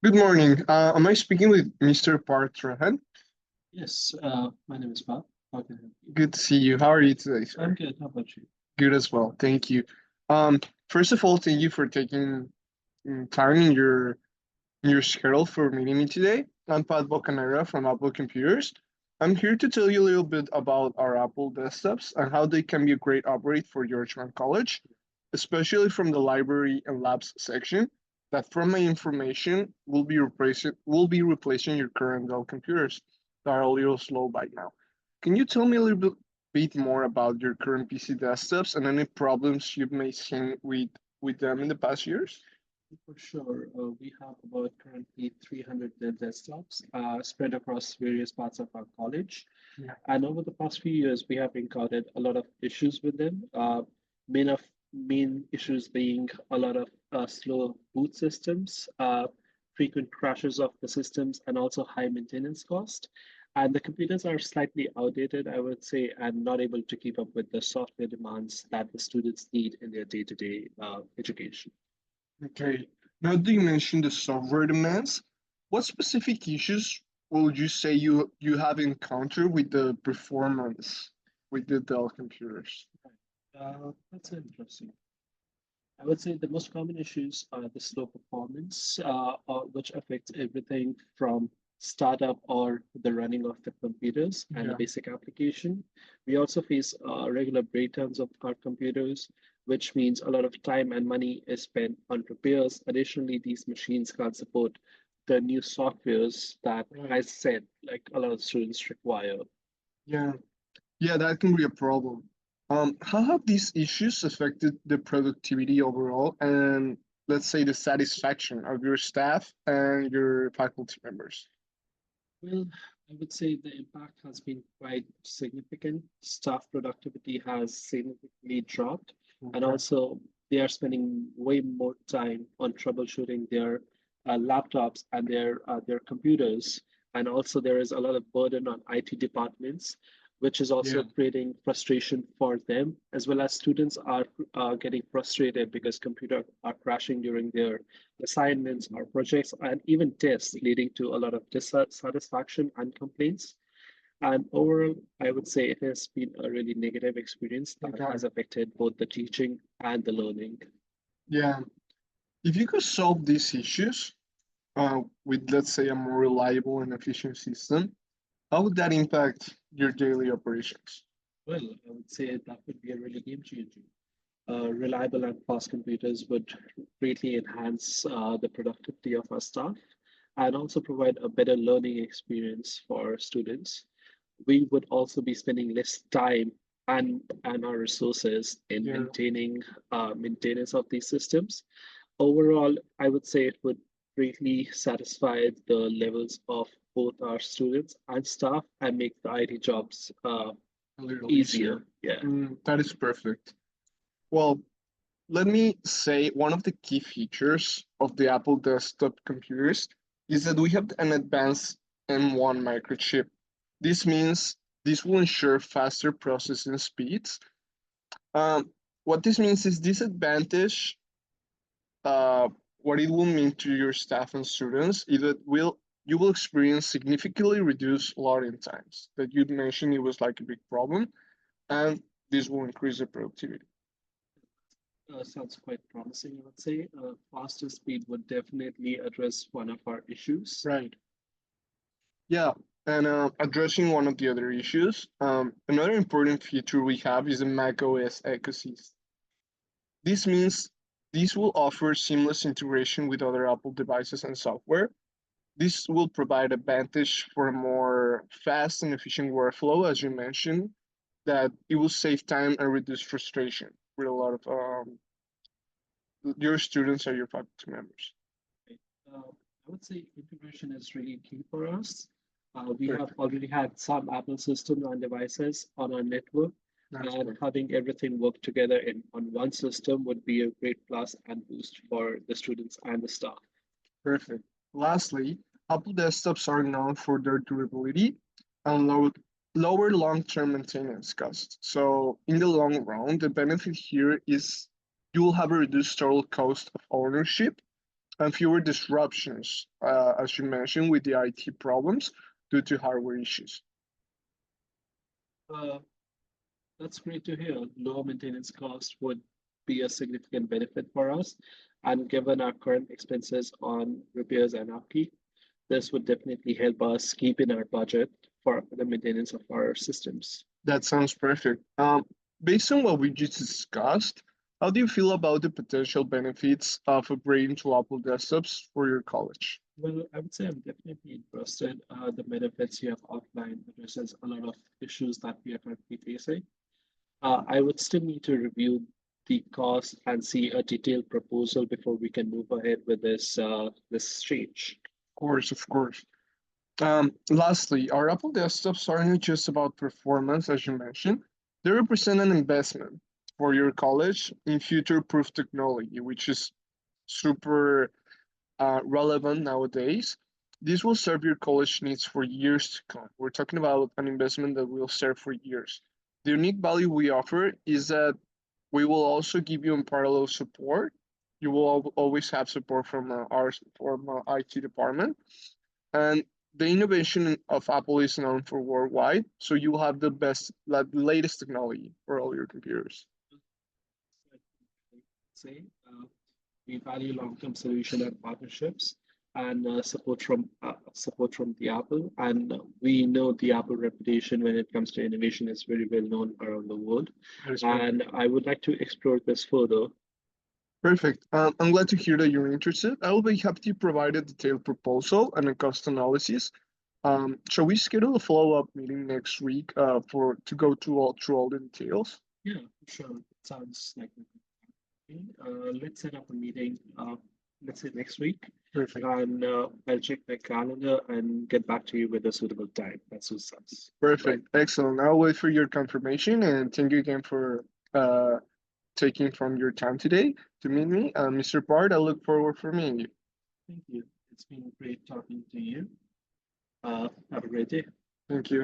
Good morning. Am I speaking with Mr. Parth Rahan? Yes, my name is Bob. How can I help you? Good to see you. How are you today, I'm sir? good. How about you? Good as well. Thank you. Um, First of all, thank you for taking time in your schedule for meeting me today. I'm Pat Bocanera from Apple Computers. I'm here to tell you a little bit about our Apple desktops and how they can be a great upgrade for Georgetown College, especially from the library and labs section. That, from my information, will be replacing your current Dell computers that are a little slow by now. Can you tell me a little bit more about your current PC desktops and any problems you may seen with them in the past years? For sure, we have about currently 300 desktops spread across various parts of our college. Yeah. And over the past few years, we have encountered a lot of issues with them. Main issues being a lot of slow boot systems, frequent crashes of the systems, and also high maintenance cost. And the computers are slightly outdated, I would say, and not able to keep up with the software demands that the students need in their day-to-day education. Okay. Now that you mentioned the software demands, what specific issues would you say you have encountered with the performance with the Dell computers? That's interesting. I would say the most common issues are the slow performance, which affects everything from startup or the running of the computers and the Yeah. basic application. We also face regular breakdowns of our computers, which means a lot of time and money is spent on repairs. Additionally, these machines can't support the new softwares that I Right. said, like a lot of students require. Yeah. Yeah, that can be a problem. How have these issues affected the productivity overall and let's say the satisfaction of your staff and your faculty members? Well, I would say the impact has been quite significant. Staff productivity has significantly dropped, and Okay. also they are spending way more time on troubleshooting their laptops and their computers. And also there is a lot of burden on IT departments, which is also Yeah. creating frustration for them, as well as students are getting frustrated because computers are crashing during their assignments or projects, and even tests, leading to a lot of dissatisfaction and complaints. And overall, I would say it has been a really negative experience that Okay. has affected both the teaching and the learning. Yeah. If you could solve these issues with, let's say, a more reliable and efficient system, how would that impact your daily operations? Well, I would say that would be a really game changer. Reliable and fast computers would greatly enhance the productivity of our staff and also provide a better learning experience for students. We would also be spending less time and our resources in Yeah. maintaining maintenance of these systems. Overall, I would say it would greatly satisfy the levels of both our students and staff and make the IT jobs A little easier. easier. Yeah. That is perfect. Well, let me say one of the key features of the Apple desktop computers is that we have an advanced M1 microchip. This means this will ensure faster processing speeds. Um, what this means is this advantage, uh, what it will mean to your staff and students is that you will experience significantly reduced loading times that you'd mentioned it was like a big problem, and this will increase the productivity. Sounds quite promising, I would say. Faster speed would definitely address one of our issues. Right. Yeah, and addressing one of the other issues, another important feature we have is the macOS ecosystem. This means this will offer seamless integration with other Apple devices and software. This will provide advantage for a more fast and efficient workflow, as you mentioned, that it will save time and reduce frustration with a lot of your students or your faculty members. Right? I would say integration is really key for us. We have Perfect. already had some Apple systems and devices on our network, That's and perfect. having everything work together in on one system would be a great plus and boost for the students and the staff. Perfect. Lastly, Apple desktops are known for their durability and lower long-term maintenance costs. So in the long run, the benefit here is you will have a reduced total cost of ownership, and fewer disruptions, as you mentioned, with the IT problems due to hardware issues. Uh, that's great to hear. Lower maintenance cost would be a significant benefit for us. And given our current expenses on repairs and upkeep, this would definitely help us keep in our budget for the maintenance of our systems. That sounds perfect. Based on what we just discussed, how do you feel about the potential benefits of upgrading to Apple desktops for your college? Well, I would say I'm definitely interested. The benefits you have outlined addresses a lot of issues that we are currently facing. I would still need to review the cost and see a detailed proposal before we can move ahead with this change. Of course, of course. Lastly, our Apple desktops aren't just about performance, as you mentioned. They represent an investment for your college in future-proof technology, which is super relevant nowadays. This will serve your college needs for years to come. We're talking about an investment that will serve for years. The unique value we offer is that we will also give you unparalleled support. You will always have support from our IT department, and the innovation of Apple is known for worldwide. So you will have the best, like, latest technology for all your computers. Say, we value long-term solution and partnerships and support from the Apple. And we know the Apple reputation when it comes to innovation is very well known around the world. That is perfect. And I would like to explore this further. Perfect. I'm glad to hear that you're interested. I will be happy to provide a detailed proposal and a cost analysis. Shall we schedule a follow-up meeting next week for to go through all the details? Yeah, sure. It sounds like a good plan. Let's set up a meeting, let's say next week, Perfect. and I'll check my calendar and get back to you with a suitable time that suits us. Perfect. Excellent. I'll wait for your confirmation and thank you again for taking from your time today to meet me. Mr. Bard, I look forward for meeting you. Thank you. It's been great talking to you. Have a great day. Thank you.